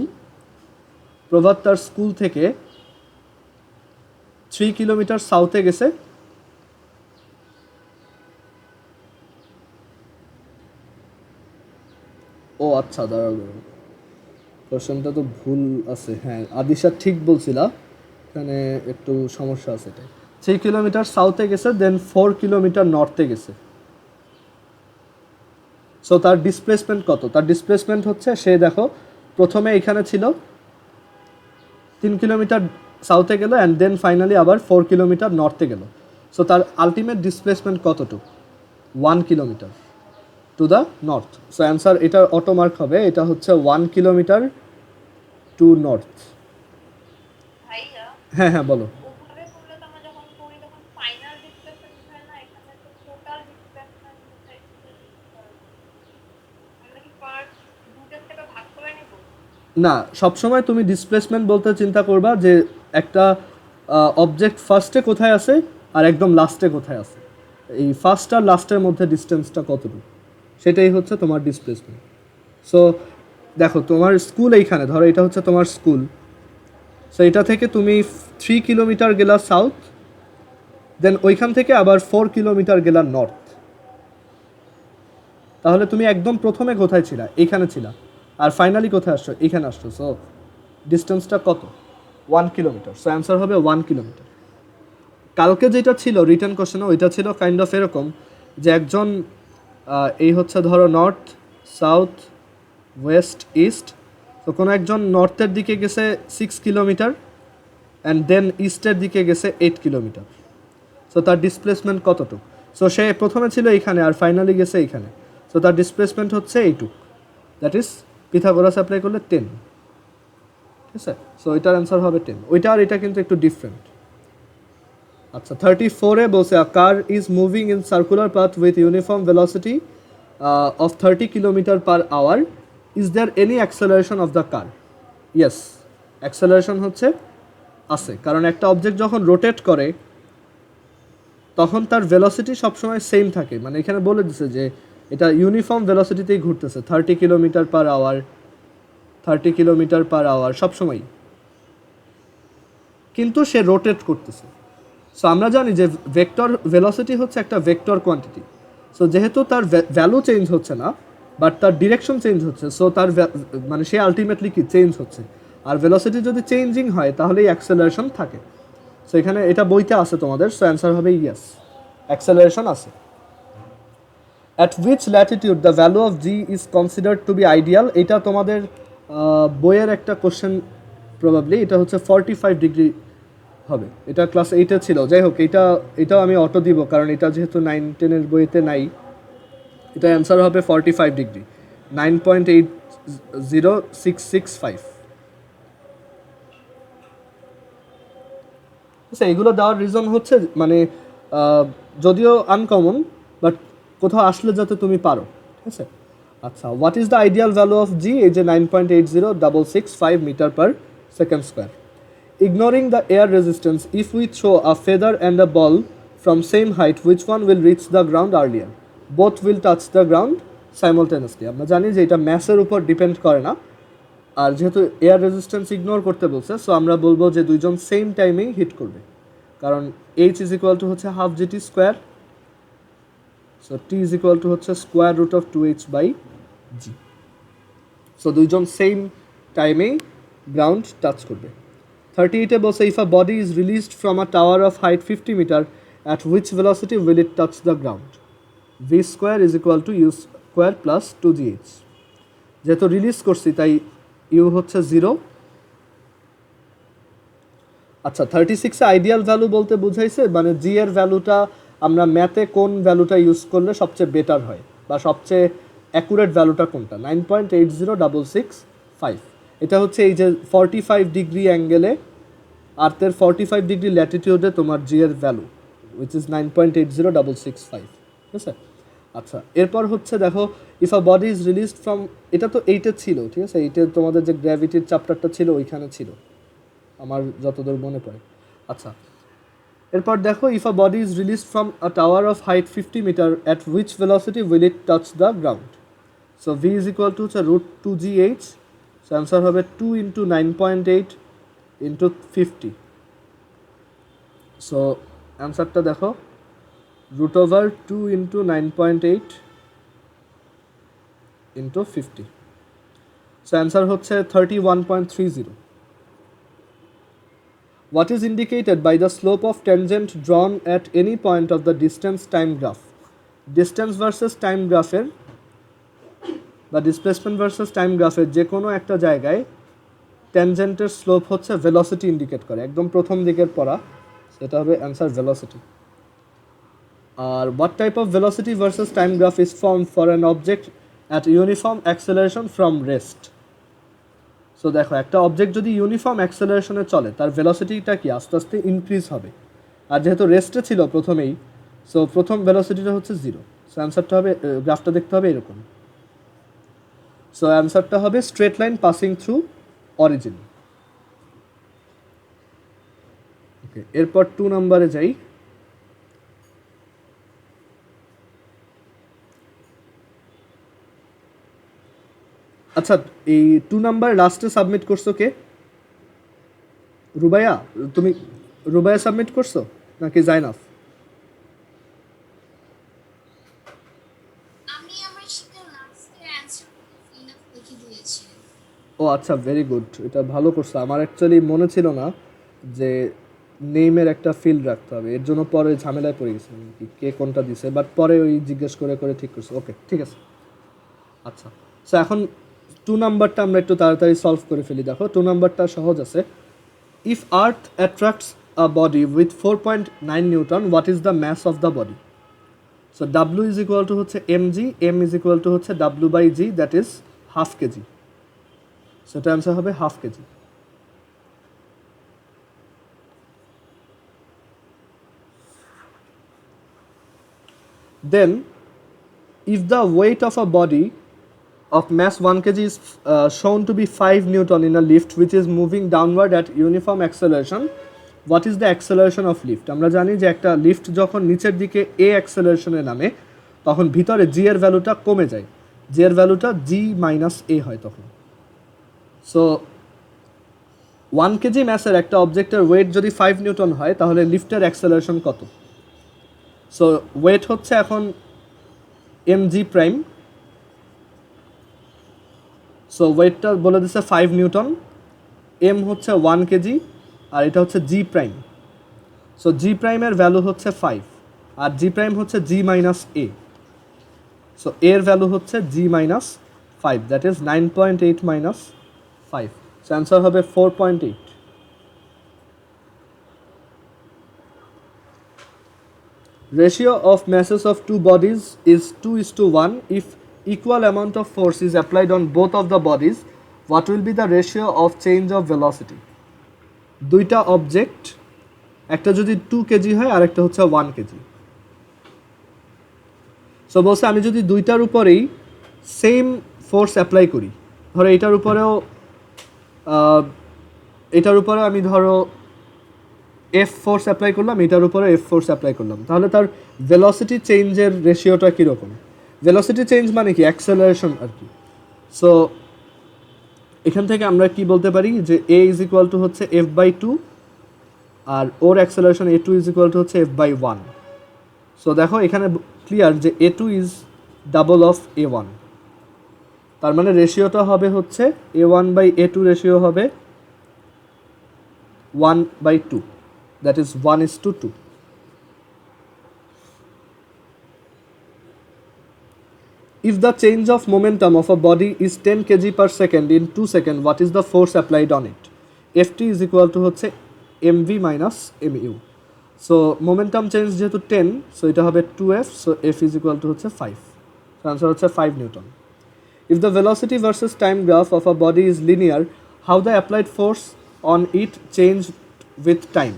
Prabhat তার স্কুল থেকে 3 কিলোমিটার সাউথে গেছে, ও আচ্ছা দাঁড়াও, কোশ্চেনটা তো ভুল আছে, হ্যাঁ আদিশা ঠিক বলছিলা, এখানে একটু সমস্যা আছে। এটাই 3 কিলোমিটার সাউথে গেছে, দেন 4 কিলোমিটার নর্থে গেছে। সো তার ডিসপ্লেসমেন্ট কত? তার ডিসপ্লেসমেন্ট হচ্ছে, সে দেখো প্রথমে এখানে ছিল 3 কিলোমিটার সাউথে গেল, অ্যান্ড দেন ফাইনালি আবার 4 কিলোমিটার নর্থে গেল। সো তার আলটিমেট ডিসপ্লেসমেন্ট কতটুকু? 1 kilometre to the north. So answer এটা অটোমার্ক হবে, এটা হচ্ছে 1 কিলোমিটার টু নর্থ। হ্যাঁ হ্যাঁ বলো। না, সবসময় তুমি ডিসপ্লেসমেন্ট বলতে চিন্তা করবা যে একটা অবজেক্ট ফার্স্টে কোথায় আছে আর একদম লাস্টে কোথায় আছে, এই ফার্স্ট আর লাস্টের মধ্যে ডিস্টেন্সটা কতটুকু, সেটাই হচ্ছে তোমার ডিসপ্লেসমেন্ট। সো দেখো তোমার স্কুল এইখানে, ধরো এটা হচ্ছে তোমার স্কুল, সো এটা থেকে তুমি 3 কিলোমিটার গেলা সাউথ, দেন ওইখান থেকে আবার 4 কিলোমিটার গেলা নর্থ। তাহলে তুমি একদম প্রথমে কোথায় ছিলা? এইখানে ছিলা। আর ফাইনালি কোথায় আসছো, এখানে আসছো। সো ডিস্টেন্সটা কত, 1 কিলোমিটার। সো অ্যান্সার হবে 1 কিলোমিটার। কালকে যেটা ছিল রিটার্ন কোশ্চেনে, ওইটা ছিল কাইন্ড অফ এরকম যে একজন এই হচ্ছে ধরো নর্থ, সাউথ, ওয়েস্ট, ইস্ট। তো কোনো একজন নর্থের দিকে গেছে 6 কিলোমিটার অ্যান্ড দেন ইস্টের দিকে গেছে 8 কিলোমিটার। সো তার ডিসপ্লেসমেন্ট কতটুক? সো সে প্রথমে ছিল এইখানে আর ফাইনালি গেছে এইখানে। সো তার ডিসপ্লেসমেন্ট হচ্ছে এইটুক, দ্যাট ইজ পিথাগোরাস অ্যাপ্লাই করলে 10। ঠিক আছে, সো এটার অ্যান্সার হবে 10। ওইটা আর এটা কিন্তু একটু ডিফারেন্ট। আচ্ছা 34-এ বলছে a car is moving in circular path with uniform velocity of 30 kilometre per hour. Is there any acceleration of the car? Yes, acceleration হচ্ছে আছে, কারণ একটা অবজেক্ট যখন রোটেট করে তখন তার ভেলোসিটি সবসময় সেম থাকে। মানে এখানে বলে দিছে যে এটা ইউনিফর্ম ভেলোসিটিতেই ঘুরতেছে, 30 কিলোমিটার/আওয়ার, 30 কিলোমিটার/আওয়ার সবসময়, কিন্তু সে রোটেট করতেছে। সো আমরা জানি যে ভেক্টর ভেলোসিটি হচ্ছে একটা ভেক্টর কোয়ান্টিটি। সো যেহেতু তার ভ্যালু চেঞ্জ হচ্ছে না বাট তার ডিরেকশন চেঞ্জ হচ্ছে, সো তার মানে সে আলটিমেটলি কি চেঞ্জ হচ্ছে। আর ভেলোসিটি যদি চেঞ্জিং হয় তাহলেই অ্যাক্সেলারেশন থাকে। সো এখানে এটা বইতে আছে তোমাদের, সো অ্যান্সার হবে ইয়েস, অ্যাক্সেলারেশন আছে। At which latitude the value of g is considered to be ideal? এটা তোমাদের বইয়ের একটা কোশ্চেন প্রবাবলি। এটা হচ্ছে 45 ডিগ্রি হবে, এটা ক্লাস 8-এ ছিল। যাই হোক, এটাও আমি অটো দিব কারণ এটা যেহেতু 9-10-এর বইতে নাই। এটা অ্যান্সার হবে 45 ডিগ্রি, 9.80665। আচ্ছা, এগুলো দেওয়ার রিজন হচ্ছে মানে যদিও আনকমন বাট কোথাও আসলে যাতে তুমি পারো। ঠিক আছে, আচ্ছা what is the ideal value of G? এই যে 9.80665 metre per second square. Ignoring the air resistance, if we throw a feather and a ball from same height, which one will reach the ground earlier? Both will touch the ground simultaneously. আমরা জানি যে এটা ম্যাসের উপর depend করে না, আর যেহেতু air resistance ignore করতে বলছে, সো আমরা বলবো যে দুইজন সেম টাইমেই হিট করবে, কারণ এইচ ইজ ইকুয়াল টু হচ্ছে half g t square. So t is equal to হচ্ছে square root of 2h/g। So দুইজন সেম টাইমেই গ্রাউন্ড টাচ করবে। 38-এ বলছে if a body is released from a tower of height 50 metre, at which velocity will it touch the ground? V square is equal to u square plus 2gh। যেহেতু release করছি তাই you হচ্ছে 0। আচ্ছা 36-এ ideal value বলতে বুঝাইছে মানে জি এর ভ্যালুটা আমরা ম্যাথে কোন ভ্যালুটা ইউজ করলে সবচেয়ে বেটার হয় বা সবচেয়ে অ্যাকুরেট ভ্যালুটা কোনটা। 9.80665, এটা হচ্ছে এই যে 45 ডিগ্রি অ্যাঙ্গেলে আর্থের 45 ডিগ্রি ল্যাটিটিউডে তোমার জি এর ভ্যালু, উইচ ইজ 9.80665। ঠিক আছে, আচ্ছা এরপর হচ্ছে দেখো if a body is released from, এটা তো এইটা ছিল। ঠিক আছে, এইটা তোমাদের যে গ্র্যাভিটির চ্যাপ্টারটা ছিল ওইখানে ছিল আমার যতদূর মনে পড়ে। আচ্ছা এরপর দেখো if a body is release from a tower of height 50 metre, at which velocity will it touch the ground? So V is equal to হচ্ছে রুট 2gh। সো অ্যান্সার হবে 2 ইন্টু 9.8 ইন্টু 50। সো অ্যান্সারটা দেখো root over 2 into 9.8 into 50। So answer হচ্ছে 31.30। What is indicated by the slope of tangent drawn at any point of the distance time graph? Distance versus time গ্রাফের বা displacement versus time গ্রাফের যে কোনো একটা জায়গায় ট্যানজেন্টের স্লোপ হচ্ছে ভেলোসিটি ইন্ডিকেট করে, একদম প্রথম দিকের পড়া, সেটা হবে অ্যান্সার ভেলোসিটি। আর what type of velocity versus time graph is form for an object at uniform acceleration from rest? So দেখো একটা অবজেক্ট যদি ইউনিফর্ম অ্যাক্সেলারেশনে চলে তার ভেলোসিটিটা কি আস্তে আস্তে ইনক্রিজ হবে, আর যেহেতু রেস্টে ছিল প্রথমেই, সো প্রথম ভেলোসিটিটা হচ্ছে 0। সো অ্যান্সারটা হবে, গ্রাফটা দেখতে হবে এরকম। সো অ্যান্সারটা হবে straight line passing through origin. Okay, এরপর 2 নম্বরে যাই। আচ্ছা এই 2 নাম্বার লাস্টে সাবমিট করছো কে? রুবাইয়া, তুমি রুবাইয়া সাবমিট করছো নাকি জাইনাফ? আমি আমার সেটা লাস্টে অ্যানসার ফিল আপ লিখে দিয়েছি। আচ্ছা, ভেরি গুড, এটা ভালো করছো। আমার অ্যাকচুয়ালি মনে ছিল না যে নেইমের একটা ফিল্ড রাখতে হবে, এর জন্য পরে ঝামেলায় পড়ে গেছিলাম কি কে কোনটা দিছে, বাট পরে ওই জিজ্ঞেস করে করে ঠিক করছো। ওকে, ঠিক আছে। আচ্ছা, সো এখন 2 নাম্বারটা আমরা একটু তাড়াতাড়ি সলভ করে ফেলি। দেখো 2 নাম্বারটা সহজ আছে। If earth attracts a body with 4.9 newton, what is the mass of the body? So ডাব্লু ইজ ইকুয়াল টু হচ্ছে mg, m is equal to হচ্ছে ডাব্লু by g, that is half kg. So এটা অ্যান্সার হবে half kg. Then, if the weight of a body of mass 1 kg is shown to be 5 newton in a lift which is moving downward at uniform acceleration, what is the acceleration of lift? আমরা জানি যে একটা lift যখন নিচের দিকে a অ্যাক্সেলারেশনে নামে তখন ভিতরে g এর ভ্যালুটা কমে যায়, g এর ভ্যালুটা g মাইনাস a হয় তখন। সো 1 কেজি ম্যাসের একটা অবজেক্টের ওয়েট যদি 5 নিউটন হয় তাহলে লিফটের অ্যাক্সেলারেশন কত? সো ওয়েট হচ্ছে এখন mg প্রাইম, সো ওয়েটটা বলে দিচ্ছে 5 নিউটন, এম হচ্ছে 1 কেজি, আর এটা হচ্ছে জি প্রাইম। সো জি প্রাইমের ভ্যালু হচ্ছে 5 আর জি প্রাইম হচ্ছে জি মাইনাস এ। সো এর ভ্যালু হচ্ছে g minus 5, that is 9.8 minus 5। So answer হবে 4.8। Ratio of masses of two bodies is 2:1. If equal amount of force is applied on both of the bodies, what will be the ratio of change of velocity? দুইটা object, একটা যদি 2 KG হয় আর একটা হচ্ছে 1 KG. So বলছে আমি যদি দুইটার উপরেই সেম ফোর্স অ্যাপ্লাই করি, ধরো এটার উপরেও আমি ধরো এফ ফোর্স অ্যাপ্লাই করলাম, এটার উপরে এফ ফোর্স অ্যাপ্লাই করলাম, তাহলে তার ভেলোসিটি চেঞ্জের রেশিওটা কীরকম? ভেলোসিটি চেঞ্জ মানে কি? অ্যাক্সেলারেশন আর কি। সো এখান থেকে আমরা কি বলতে পারি যে এ ইজ ইকুয়াল টু হচ্ছে এফ বাই 2 আর ওর acceleration a two is equal to হচ্ছে এফ বাই 1। সো দেখো এখানে ক্লিয়ার যে a two is double of a one, তার মানে রেশিওটা হবে হচ্ছে a one by a two ratio হবে 1/2, that is 1:2. If the change of momentum of a body is 10 kg per second in 2 seconds, what is the force applied on it? Ft is equal to হচ্ছে mv minus mu. So momentum change যেহেতু 10, so এটা হবে 2f, so f is equal to হচ্ছে 5. So answer হচ্ছে 5 Newton. If the velocity versus time graph of a body is linear, how the applied force on it changed with time?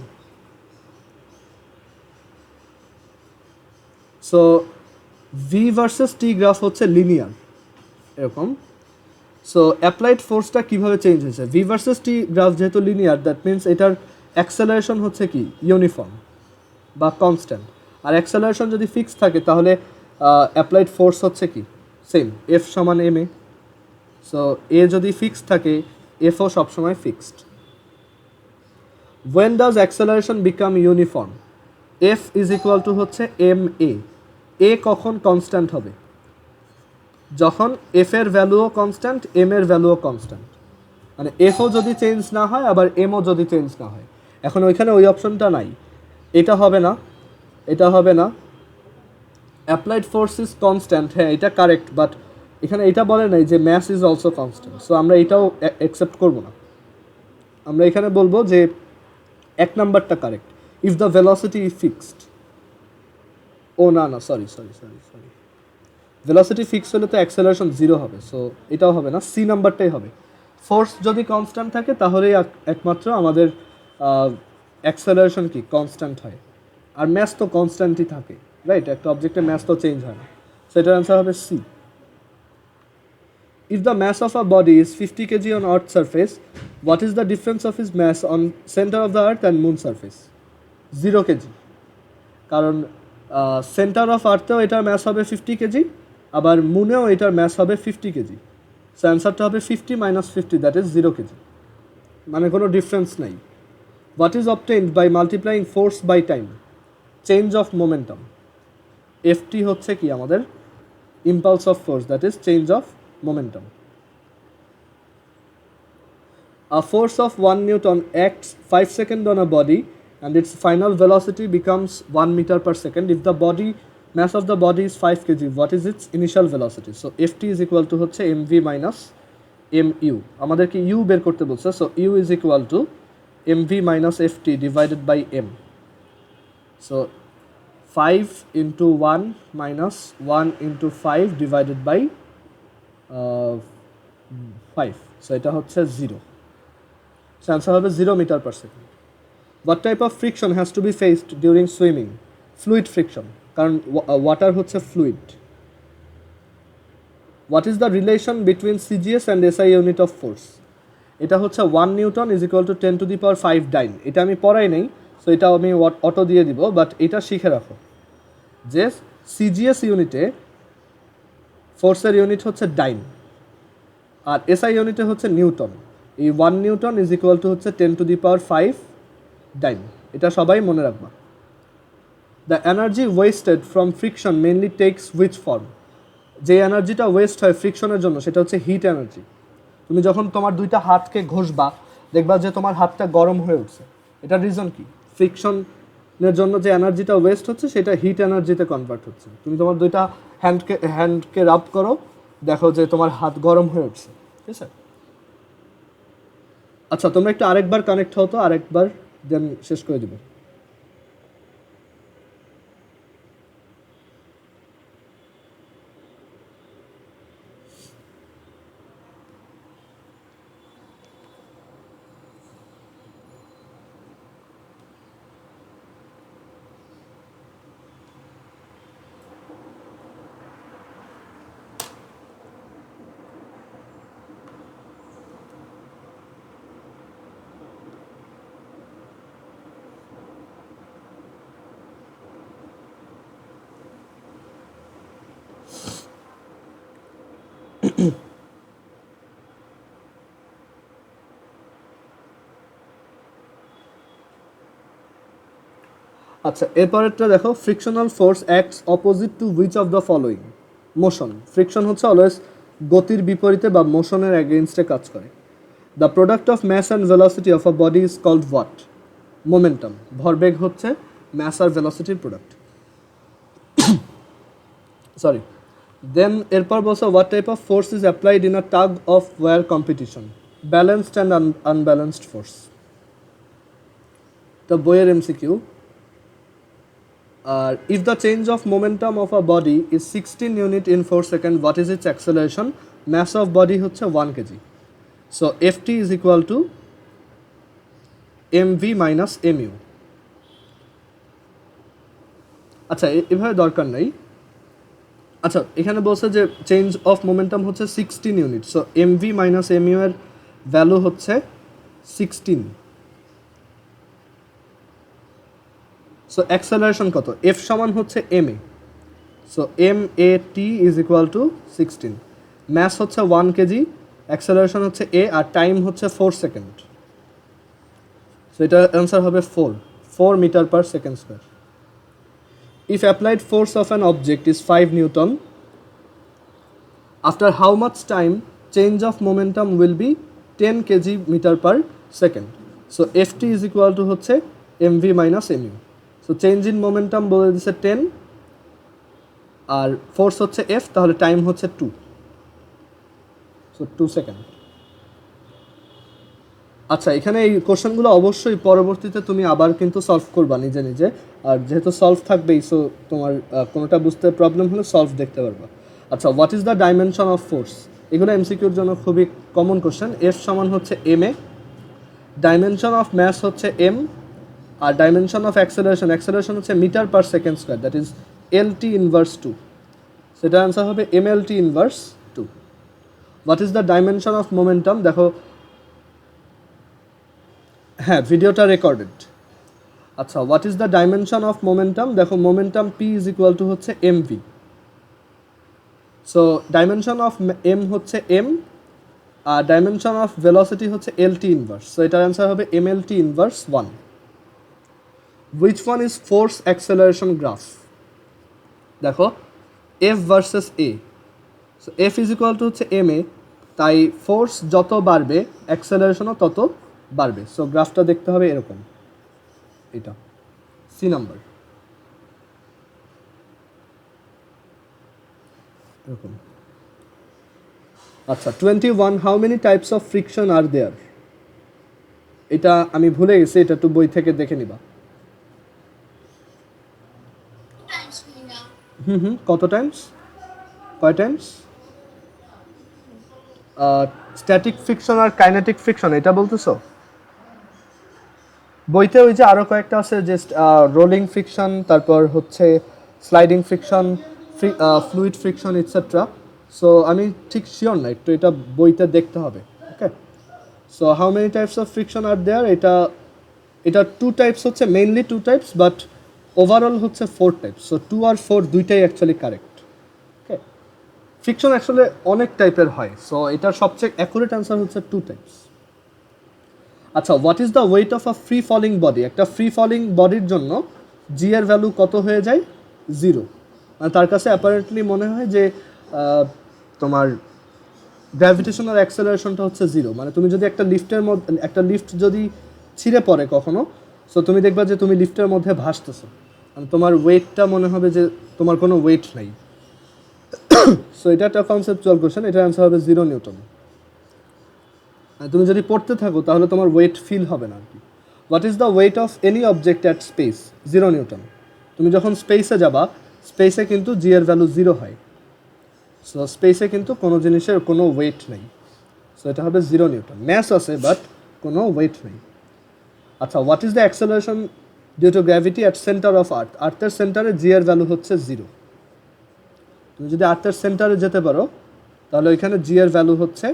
So v versus t graph হচ্ছে linear এরকম। So applied ফোর্সটা কীভাবে change হয়েছে? V versus t graph যেহেতু linear, that means এটার acceleration হচ্ছে কি uniform বা কনস্ট্যান্ট, আর অ্যাক্সেলারেশন যদি ফিক্স থাকে তাহলে অ্যাপ্লাইড ফোর্স হচ্ছে কি সেম, এফ সমান এম এ। সো এ যদি ফিক্সড থাকে এফও সবসময় fixed. When does acceleration become uniform? F is equal to হচ্ছে এম এ। এ কখন কনস্ট্যান্ট হবে? যখন এফ এর ভ্যালুও কনস্ট্যান্ট, এম এর ভ্যালুও কনস্ট্যান্ট, মানে এফও যদি চেঞ্জ না হয় আবার এমও যদি চেঞ্জ না হয়। এখন ওইখানে ওই অপশনটা নাই, এটা হবে না, এটা হবে না। অ্যাপ্লাইড ফোর্স ইজ কনস্ট্যান্ট, হ্যাঁ এটা কারেক্ট, বাট এখানে এটা বলে নাই যে mass is also constant. So আমরা এটাও অ্যাকসেপ্ট করবো না, আমরা এখানে বলবো যে 1 নাম্বারটা correct, if the velocity is fixed. ও না না, সরি, ভেলোসিটি ফিক্স হলে তো অ্যাক্সেলারেশন 0 হবে, সো এটাও হবে না, সি নাম্বারটাই হবে। ফোর্স যদি কনস্ট্যান্ট থাকে তাহলেই একমাত্র আমাদের অ্যাক্সেলারেশন কি কনস্ট্যান্ট হয়, আর ম্যাস তো কনস্ট্যান্টই থাকে, রাইট? একটা অবজেক্টের ম্যাস তো চেঞ্জ হয় না, সো এটার অ্যান্সার হবে C. If the mass of a body is 50 kg on Earth's surface, what is the difference of its mass on center of the Earth and Moon surface? 0 kg, কারণ centre of আর্থেও এটার mass হবে 50 KG, আবার মুনেও এটার mass হবে 50 KG. So অ্যান্সারটা হবে 50 - 50, that is 0 KG, মানে কোনো ডিফারেন্স নাই। What is obtained by multiplying force by time? Change of momentum. FT হচ্ছে কি আমাদের impulse of force, that is change of momentum. A force of 1 Newton acts 5 seconds on a body and its final velocity becomes 1 meter per second. If the body mass of the body is 5 kg, what is its initial velocity? So Ft is equal to হচ্ছে mv minus mu. আমাদেরকে u বের করতে বলছে, so u is equal to mv minus ft divided by m. So 5 into 1 minus 1 into 5 divided by 5. So এটা হচ্ছে 0. So answer হবে 0 meter per second. What type of friction has to be faced during swimming? Fluid friction. কারণ water হচ্ছে fluid. What is the relation between CGS and SI unit of force? এটা হচ্ছে 1 Newton is equal to 10 to the power 5 dyne. এটা আমি পড়াই নেই, so এটা আমি অটো দিয়ে দিব, বাট এটা শিখে রাখো যে সিজিএস ইউনিটে ফোর্সের ইউনিট হচ্ছে ডাইন আর এসআই ইউনিটে হচ্ছে নিউটন। এই 1 নিউটন ইজ ইকুয়াল টু হচ্ছে 10 to the power 5 ডাইন, এটা সবাই মনে রাখবা। The energy wasted from friction mainly takes which form? যে এনার্জিটা ওয়েস্ট হয় ফ্রিকশনের জন্য সেটা হচ্ছে হিট এনার্জি। তুমি যখন তোমার দুইটা হাতকে ঘষবা দেখবা যে তোমার হাতটা গরম হয়ে উঠছে, এটার রিজন কি? ফ্রিকশনের জন্য যে এনার্জিটা ওয়েস্ট হচ্ছে সেটা হিট এনার্জিতে কনভার্ট হচ্ছে। তুমি তোমার দুইটা হ্যান্ডকে রাব করো, দেখো যে তোমার হাত গরম হয়ে উঠছে, ঠিক আছে? আচ্ছা, তোমরা একটু আরেকবার কানেক্ট হতো, আরেকবার দেন শেষ করে দিবে। আচ্ছা, এরপরেরটা দেখো, frictional force acts opposite to which of the following? Motion. Friction হচ্ছে অলওয়েজ গতির বিপরীতে বা মোশনের অ্যাগেইনস্টে কাজ করে। The product of mass and velocity of a body is called what? Momentum. ভরবেগ হচ্ছে ম্যাস আর ভেলোসিটির প্রোডাক্ট। সরি। দেন এরপর বলছে what type of force is applied in a tug of war competition? Balanced and unbalanced force. The বইয়ের MCQ. If the change of momentum of a body is 16 unit in 4 seconds, what is its acceleration? Mass of body হচ্ছে 1 kg. So Ft is equal to mv minus mu. আচ্ছা, এভাবে দরকার নাই। আচ্ছা, এখানে বলছে যে চেঞ্জ অফ মোমেন্টাম হচ্ছে 16 unit, so mv minus mu এর ভ্যালু হচ্ছে 16। সো অ্যাক্সেলারেশন কত? এফ সমান হচ্ছে m a, so m a t is equal to 16। Mass হচ্ছে 1 কেজি, অ্যাক্সেলারেশন হচ্ছে এ, আর টাইম হচ্ছে 4 সেকেন্ড। সো এটার অ্যান্সার হবে 4 metre per second square. If applied force of an object is 5 newton, after how much time change of momentum will be 10 KG metre per second? So F t is equal to হচ্ছে mv minus mu. So change in momentum বলে দিচ্ছে 10 আর force হচ্ছে F, তাহলে time হচ্ছে 2, so 2 second. আচ্ছা, এখানে এই কোশ্চেনগুলো অবশ্যই পরবর্তীতে তুমি আবার কিন্তু সলভ করবা নিজে নিজে, আর যেহেতু সলভ থাকবেই, সো তোমার কোনোটা বুঝতে প্রবলেম হলে সলভ দেখতে পারবা। আচ্ছা, what is the dimension of force? এগুলো এমসিকিউর জন্য খুবই কমন কোশ্চেন। এফ সমান হচ্ছে m a, dimension of mass হচ্ছে এম, আর ডাইমেনশন অফ অ্যাক্সেলারেশন হচ্ছে metre per second square, that is L T inverse 2। সেটার অ্যান্সার হবে MLT inverse 2। What is the dimension of momentum? দেখো, হ্যাঁ, ভিডিওটা রেকর্ডেড। আচ্ছা, what is the dimension of momentum? দেখো, momentum p is equal to হচ্ছে MV. So dimension of m হচ্ছে m, আর ডাইমেনশন অফ ভেলোসিটি হচ্ছে এলটি ইনভার্স, সো এটার অ্যান্সার হবে MLT inverse 1। Which one is force acceleration graph? দেখো, F versus A. So F is equal to হচ্ছে ma, তাই force যত বাড়বে অ্যাক্সেলারেশনও তত বাড়বে। সো গ্রাফটা দেখতে হবে এরকম, এটা সি নাম্বার এরকম। আচ্ছা 21 how many types of friction are there, এটা আমি ভুলে গেছি, এটা একটু বই থেকে দেখে নিবা। কত টাইমস, কয় টাইমস? স্ট্যাটিক ফ্রিকশন আর কাইনেটিক ফ্রিকশন এটা বলতেছো? বইতে ওই যে আরও কয়েকটা আছে, যে রোলিং ফ্রিকশন, তারপর হচ্ছে sliding friction, fluid friction etcetera. So আমি ঠিক শিওর না, একটু এটা বইতে দেখতে হবে। Okay, so how many types of friction are there, এটা 2 টাইপস হচ্ছে, মেইনলি 2 টাইপস, বাট ওভারঅল হচ্ছে 4 টাইপস। সো 2 আর 4 দুইটাই অ্যাকচুয়ালি কারেক্ট। ওকে, ফ্রিকশন অ্যাকচুয়ালি অনেক টাইপের হয়, সো এটার সবচেয়ে অ্যাকুরেট অ্যান্সার হচ্ছে 2 টাইপস। আচ্ছা, what is the weight of a free falling body, একটা ফ্রি ফলিং বডির জন্য জি এর ভ্যালু কত হয়ে যায়? 0। মানে তার কাছে অ্যাপারেন্টলি মনে হয় যে তোমার গ্র্যাভিটেশনাল অ্যাক্সেলারেশনটা হচ্ছে 0। মানে তুমি যদি একটা লিফটের মধ্যে, একটা লিফট যদি ছিঁড়ে পড়ে কখনো, সো তুমি দেখবা যে তুমি লিফটের মধ্যে ভাসতেছো, মানে তোমার ওয়েটটা মনে হবে যে তোমার কোনো ওয়েট নাই। সো এটা একটা কনসেপচুয়াল কোয়েশ্চেন, এটার অ্যান্সার হবে 0 নিউটন। তুমি যদি পড়তে থাকো তাহলে তোমার ওয়েট ফিল হবে না আর কি। What is the weight of any object at space? 0 Newton. তুমি যখন স্পেসে যাবা, স্পেসে কিন্তু জি এর ভ্যালু 0 হয়। সো স্পেসে কিন্তু কোনো জিনিসের কোনো ওয়েট নেই, সো এটা হবে 0 নিউটন। ম্যাস আছে বাট কোনো ওয়েট নেই। আচ্ছা, what is the acceleration due to gravity at centre of earth? আর্থের সেন্টারে জি এর ভ্যালু হচ্ছে 0। তুমি যদি আর্থের সেন্টারে যেতে পারো তাহলে ওইখানে জি এর ভ্যালু হচ্ছে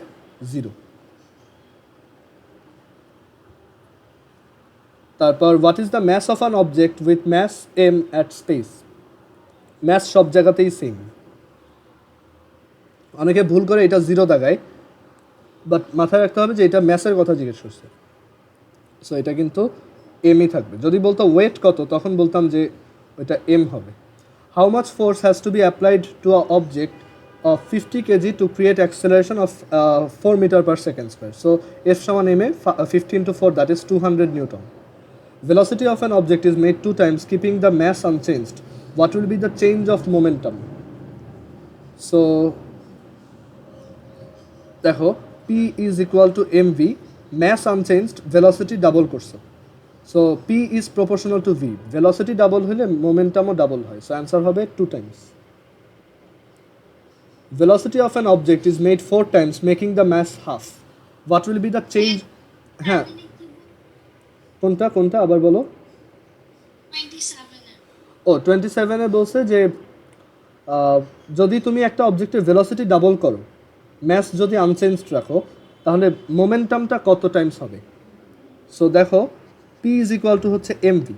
0। তারপর what is the mass of an object with mass m at space? Mass সব জায়গাতেই সেম। অনেকে ভুল করে এটা 0 দাগায়, বাট মাথায় রাখতে হবে যে এটা ম্যাসের কথা জিজ্ঞেস করছে, সো এটা কিন্তু এমই থাকবে। যদি বলতো ওয়েট কত, তখন বলতাম যে ওইটা এম হবে। How much force has to be applied to a object of 50 kg to create acceleration of 4 meter per second square? So F সমান m A 50 into 4, that is 200 Newton. Velocity of an object is made 2 times keeping the mass unchanged. What will be the change of momentum? So দেখো, P is equal to mv, mass unchanged, velocity double করছে। So P is proportional to v, velocity double হলে momentumও double হয়, so answer হবে 2 times. Velocity of an object is made 4 times making the mass half. What will be the change? হ্যাঁ, কোনটা কোনটা আবার বলো। 27 ও 27 এ বলছে যে যদি তুমি একটা অবজেক্টের ভেলোসিটি ডাবল করো, ম্যাস যদি আনচেঞ্জড রাখো, তাহলে মোমেন্টামটা কত টাইমস হবে? সো দেখো, পি ইজ ইকুয়াল টু হচ্ছে এমভি।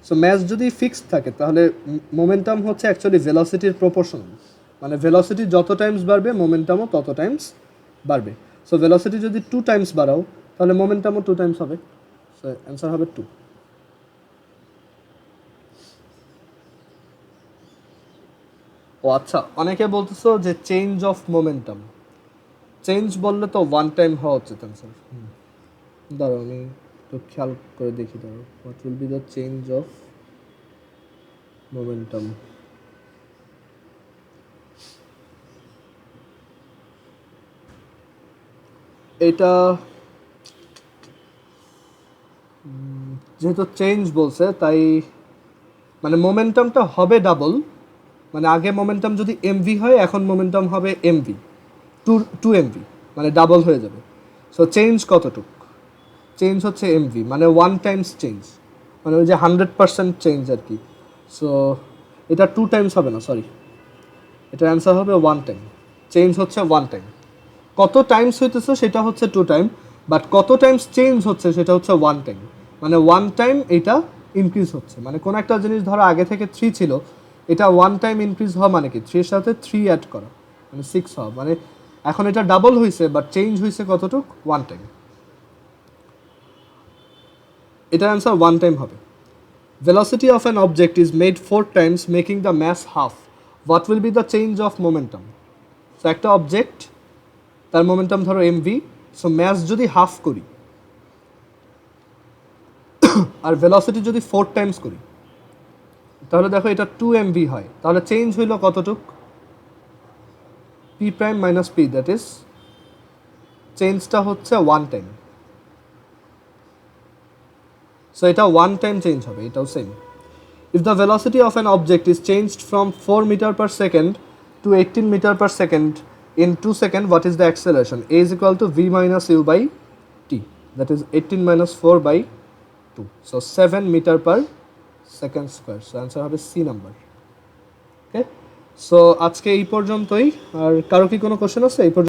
সো ম্যাস যদি ফিক্সড থাকে তাহলে মোমেন্টাম হচ্ছে অ্যাকচুয়ালি ভেলোসিটির প্রপোর্শনাল, মানে ভেলোসিটি যত টাইমস বাড়বে মোমেন্টামও তত টাইমস বাড়বে। সো ভেলোসিটি যদি 2 টাইমস বাড়াও তাহলে মোমেন্টামও 2 টাইমস হবে, সো অ্যান্সার হবে 2। ও আচ্ছা, অনেকে বলতেছো যে চেঞ্জ অফ মোমেন্টাম, চেঞ্জ বললে তো 1 টাইম হওয়া উচিত অ্যান্সার। দাঁড়াও আমি একটু খেয়াল করে দেখি, দাঁড়াও, what will be the change of momentum? এটা যেহেতু চেঞ্জ বলছে তাই মানে মোমেন্টামটা হবে ডাবল, মানে আগে মোমেন্টাম যদি এমভি হয় এখন মোমেন্টাম হবে এমভি, টু এমভি, মানে ডাবল হয়ে যাবে। সো চেঞ্জ কতটুক? চেঞ্জ হচ্ছে এমভি, মানে 1 টাইমস চেঞ্জ, মানে ওই যে 100% চেঞ্জ আর কি। সো এটা 2 টাইমস হবে না, সরি, এটার অ্যান্সার হবে 1 টাইম। চেঞ্জ হচ্ছে 1 টাইম, কত টাইমস হইতেছে সেটা হচ্ছে 2 টাইম, বাট কত টাইমস চেঞ্জ হচ্ছে সেটা হচ্ছে 1 টাইম, মানে 1 টাইম এটা ইনক্রিজ হচ্ছে। মানে কোনো একটা জিনিস ধরো আগে থেকে 3 ছিল, এটা 1 টাইম ইনক্রিজ হওয়া মানে কি 3 এর সাথে 3 অ্যাড করা, মানে 6 হওয়া, মানে এখন এটা ডাবল হয়েছে বাট চেঞ্জ হয়েছে কতটুক? 1 টাইম। এটার অ্যান্সার 1 টাইম হবে। Velocity of an object is made 4 times making the mass half. What will be the change of momentum? So একটা অবজেক্ট তার মোমেন্টাম ধরো mv, সো ম্যাস যদি হাফ করি আর ভেলোসিটি যদি 4 টাইমস করি, তাহলে দেখো এটা 2mv হয়, তাহলে চেঞ্জ হইল কতটুক, p prime minus p, that is চেঞ্জটা হচ্ছে 1 টাইম। সো এটা 1 টাইম চেঞ্জ হবে, এটাও same. If the velocity of an object is changed from 4 meter per second to 18 meter per second in 2 seconds, what is the acceleration? A is equal to v minus u by t, that is 18 minus 4 by 2, so 7 meter per second square. So answer হবে C number. Okay, so আজকে এই পর্যন্তই। আর কারো কি কোনো question আছে এই পর্যন্ত?